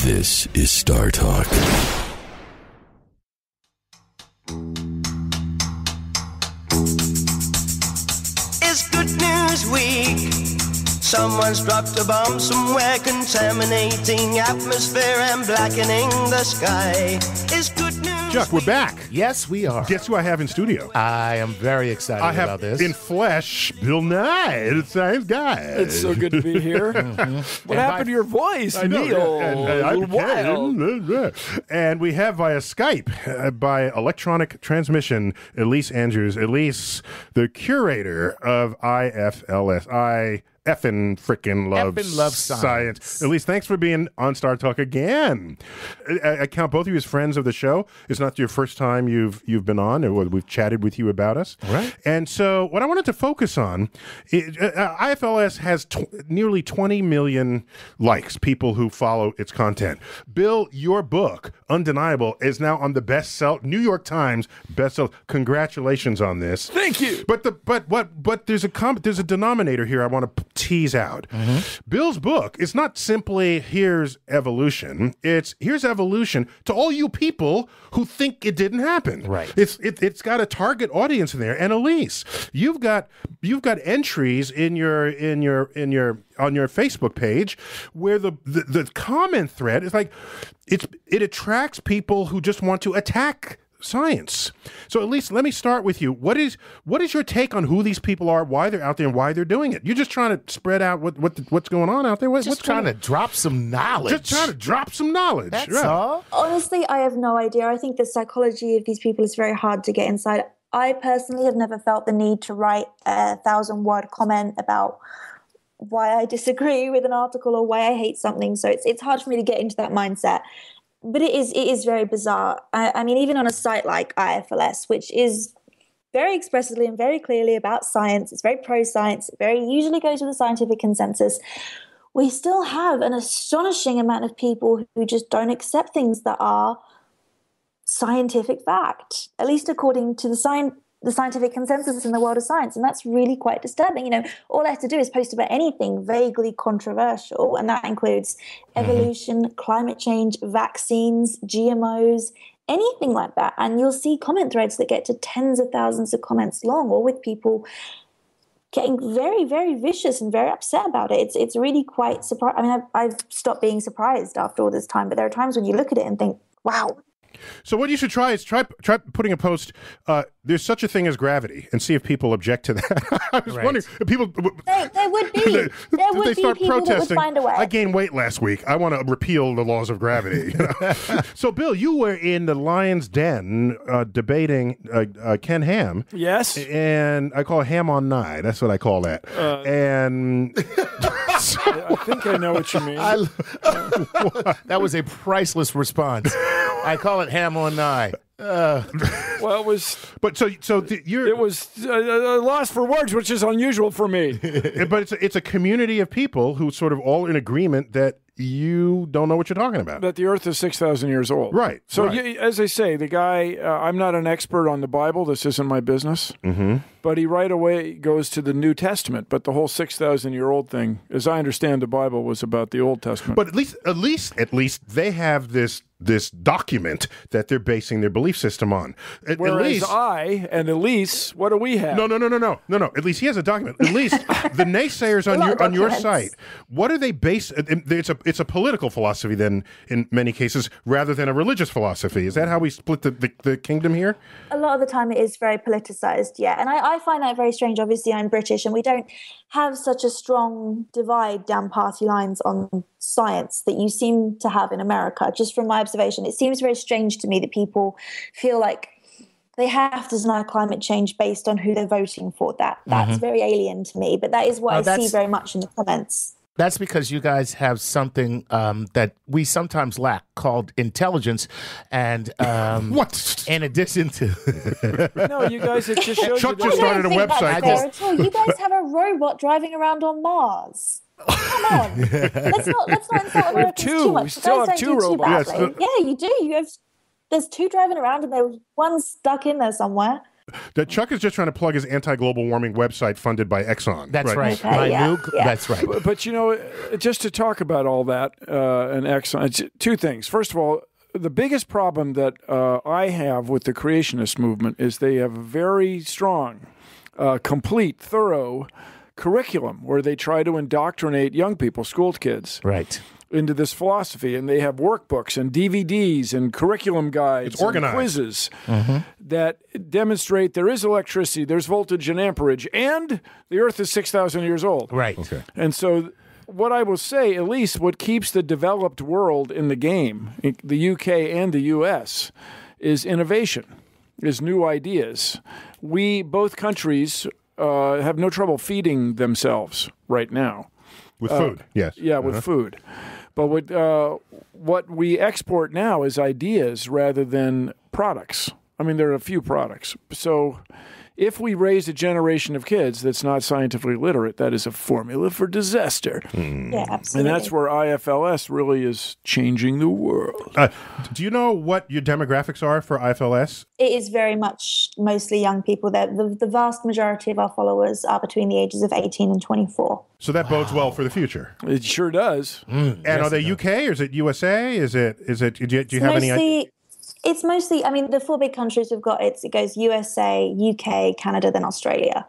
This is Star Talk. It's Good News Week. Someone's dropped a bomb somewhere, contaminating atmosphere and blackening the sky. It's Good News Chuck, we're back. Yes, we are. Guess who I have in studio? I am very excited I have about this. in flesh Bill Nye, the science guy. It's so good to be here. What happened to your voice, I know. Neil? I became- and we have via Skype, by electronic transmission, Elise Andrews. Elise, the curator of IFLS. I effing frickin' love science. At least thanks for being on Star Talk again. I count both of you as friends of the show. It's not your first time you've been on. We've chatted with you about us. Right. And so what I wanted to focus on, IFLS has nearly 20 million likes, people who follow its content. Bill, your book, Undeniable, is now on the New York Times bestseller. Congratulations on this. Thank you. But there's a denominator here I want to tease out. Bill's book is not simply here's evolution. It's here's evolution to all you people who think it didn't happen. Right. It's got a target audience in there. And Elise, you've got entries in your on your Facebook page where the comment thread is like it attracts people who just want to attack science. So at least let me start with you. What is your take on who these people are, why they're out there, and why they're doing it? You're just trying to spread out what's going on out there. What's trying to drop some knowledge. Just trying to drop some knowledge. That's right. all. Honestly, I have no idea. I think the psychology of these people is very hard to get inside. I personally have never felt the need to write a 1,000-word comment about why I disagree with an article or why I hate something. So it's hard for me to get into that mindset. But it is very bizarre. I mean, even on a site like IFLS, which is very expressively and very clearly about science, it's very pro-science, it very usually goes with the scientific consensus, we still have an astonishing amount of people who just don't accept things that are scientific fact, at least according to the scientific consensus in the world of science. And that's really quite disturbing. You know, all I have to do is post about anything vaguely controversial, and that includes evolution, climate change, vaccines, GMOs, anything like that. And you'll see comment threads that get to tens of thousands of comments long, or with people getting very, very vicious and very upset about it. It's really quite surprising. I mean, I've stopped being surprised after all this time, but there are times when you look at it and think, wow. So what you should try is try putting a post, there's such a thing as gravity, and see if people object to that. I was wondering if people... There would be. There would be people that would find a way. I gained weight last week. I want to repeal the laws of gravity. So, Bill, you were in the Lion's Den debating Ken Ham. Yes. And I call it Ham on Nye. That's what I call that. And... I think I know what you mean. That was a priceless response. I call it ham on Nye. Well, it was... But It was a loss for words, which is unusual for me. But it's a community of people who sort of all in agreement that you don't know what you're talking about. That the Earth is 6,000 years old. Right. So, right. as I say, the guy, I'm not an expert on the Bible. This isn't my business. Mm-hmm. But he right away goes to the New Testament. But the whole 6,000-year-old thing, as I understand the Bible, was about the Old Testament. But at least they have this document that they're basing their belief system on. Whereas I and Elise, what do we have? No. At least he has a document. At least the naysayers on your site, what are they based? It's a political philosophy then, in many cases, rather than a religious philosophy. Is that how we split the kingdom here? A lot of the time it is very politicized, yeah. And I find that very strange. Obviously, I'm British, and we don't have such a strong divide down party lines on science that you seem to have in America. Just from my observation, it seems very strange to me that people feel like they have to deny climate change based on who they're voting for. That's very alien to me, but that is what I see very much in the comments. That's because you guys have something that we sometimes lack called intelligence, and what? In addition to no, you guys, it just shows Chuck you just started a website. You guys have a robot driving around on Mars. Come on, let's not insult Americans too much. We still have two robots. Yeah, you do. There's two driving around, and there's one stuck in there somewhere. that Chuck is just trying to plug his anti-global warming website funded by Exxon. That's right. Okay, That's right. But you know, just to talk about all that and Exxon, it's two things. First of all, the biggest problem that I have with the creationist movement is they have a very strong, complete, thorough curriculum where they try to indoctrinate young people, school kids, Right. into this philosophy, and they have workbooks and DVDs and curriculum guides It's organized. and quizzes that demonstrate there is electricity, there's voltage and amperage, and the Earth is 6,000 years old. Right. Okay. And so what I will say, at least what keeps the developed world in the game, the UK and the US, is innovation, is new ideas. Both countries have no trouble feeding themselves right now. With food, yes. Yeah, with food. But what we export now is ideas rather than products. I mean, there are a few products. So if we raise a generation of kids that's not scientifically literate, that is a formula for disaster. Yeah, absolutely. And that's where IFLS really is changing the world. Do you know what your demographics are for IFLS? It is very much mostly young people. The vast majority of our followers are between the ages of 18 and 24. So that bodes well for the future. It sure does. And are they UK or is it USA? Is it? Do you have any idea? It's mostly, I mean, the four big countries we've got, it goes USA, UK, Canada, then Australia.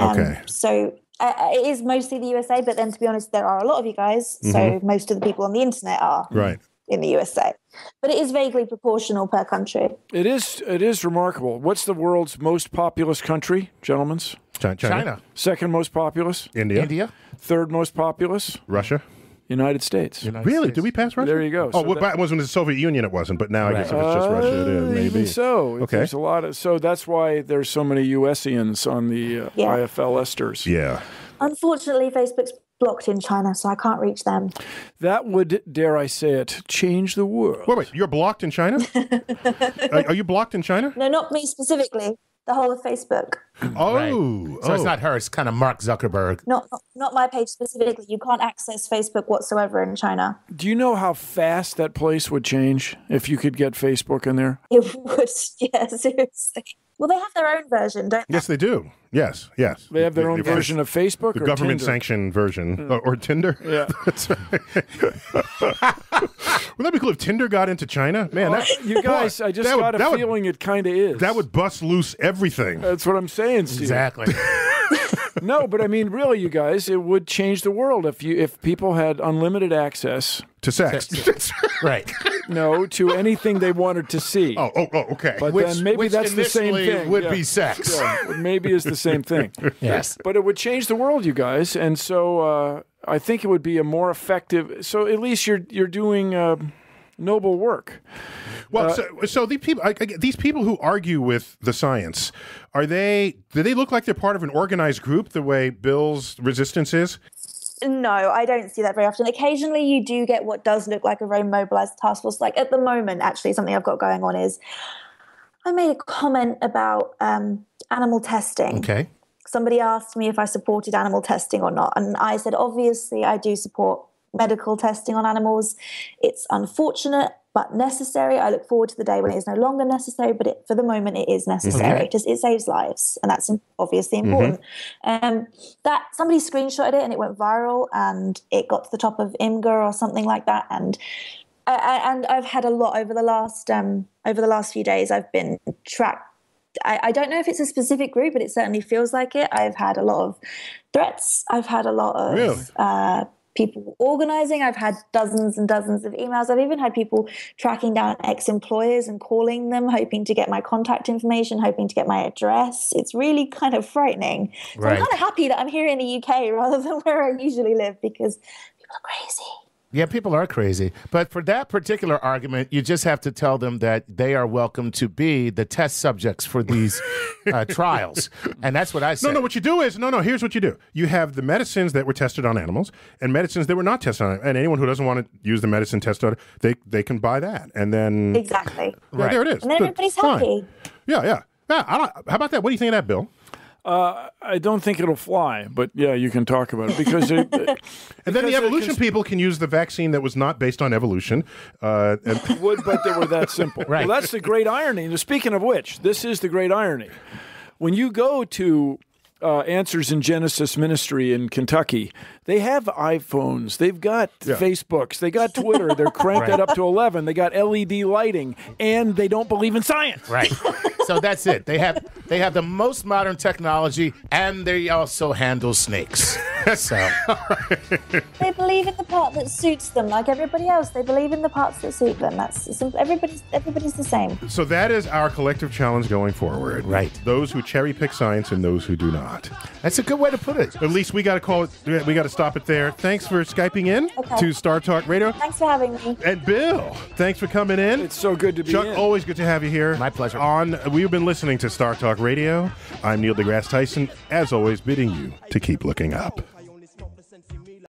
Okay. So it is mostly the USA, but then to be honest, there are a lot of you guys. So most of the people on the internet are Right. in the USA. But it is vaguely proportional per country. It is remarkable. What's the world's most populous country, gentlemen? China. Second most populous? India. Third most populous? Russia? United States. Really? Did we pass Russia? There you go. Oh, So well, back when it was the Soviet Union, it wasn't. But now I guess if it's just Russia, it is. Maybe. Even so. Okay. There's a lot of, so that's why there's so many USians on the IFLesters. Yeah. Unfortunately, Facebook's blocked in China, so I can't reach them. That would, dare I say it, change the world. Wait. You're blocked in China? Are you blocked in China? No, not me specifically. The whole of Facebook. Oh. Right. So it's not her. It's kind of Mark Zuckerberg. Not my page specifically. You can't access Facebook whatsoever in China. Do you know how fast that place would change if you could get Facebook in there? It would, yeah, seriously. Well, they have their own version, don't they? Yes, they do. Yes. They have their own If version of Facebook the or government Tinder? sanctioned version or Tinder. Yeah. That's right. Wouldn't that be cool if Tinder got into China? Man, You guys, I just got a feeling it kind of is. That would bust loose everything. That's what I'm saying, Steve. Exactly. No, but I mean, really, you guys, it would change the world if people had unlimited access. To sex. Right. No, to anything they wanted to see. Oh, okay. But then maybe which that's the same initially thing. would Yeah. be sex. Yeah, maybe it's the same thing. Yes. But it would change the world, you guys, and so I think it would be a more effective. So at least you're doing noble work. Well, so these people who argue with the science, do they look like they're part of an organized group the way Bill's resistance is? No, I don't see that very often. Occasionally you do get what does look like a very mobilized task force. Like at the moment, actually, something I've got going on is I made a comment about animal testing. Okay. Somebody asked me if I supported animal testing or not. And I said, obviously, I do support medical testing on animals. It's unfortunate, but necessary. I look forward to the day when it is no longer necessary, but for the moment, it is necessary. It saves lives, and that's obviously important. That somebody screenshotted it, and it went viral, and it got to the top of IMGA or something like that. And I've had a lot over the last few days. I've been tracked. I don't know if it's a specific group, but it certainly feels like it. I've had a lot of threats. I've had a lot of people organizing. I've had dozens and dozens of emails. I've even had people tracking down ex-employers and calling them, hoping to get my contact information, hoping to get my address. It's really kind of frightening. So I'm kind of happy that I'm here in the UK rather than where I usually live because people are crazy. Yeah, people are crazy. But for that particular argument, you just have to tell them that they are welcome to be the test subjects for these trials. And that's what I said. No, what you do is, here's what you do. You have the medicines that were tested on animals and medicines that were not tested on animals. And anyone who doesn't want to use the medicine tested, they can buy that. And then... Exactly. Right. There it is. And then everybody's happy. Yeah. How about that? What do you think of that, Bill? I don't think it'll fly, but yeah, you can talk about it because and then the evolution people can use the vaccine that was not based on evolution. But they were that simple. Right. Well, that's the great irony. Now, speaking of which, this is the great irony. when you go to Answers in Genesis Ministry in Kentucky, they have iPhones, they've got Facebooks, they got Twitter, they're cranked it up to 11, they got LED lighting, and they don't believe in science. Right. So that's it. They have the most modern technology, and they also handle snakes. So They believe in the part that suits them, like everybody else. They believe in the parts that suit them. That's simple. Everybody's the same. So that is our collective challenge going forward. Right. Those who cherry pick science and those who do not. that's a good way to put it. At least we got to call it. We got to stop it there. Thanks for Skyping in to Star Talk Radio. Thanks for having me. And Bill, thanks for coming in. It's so good to be Chuck, in. always good to have you here. My pleasure. We've been listening to Star Talk Radio. I'm Neil deGrasse Tyson, as always, bidding you to keep looking up.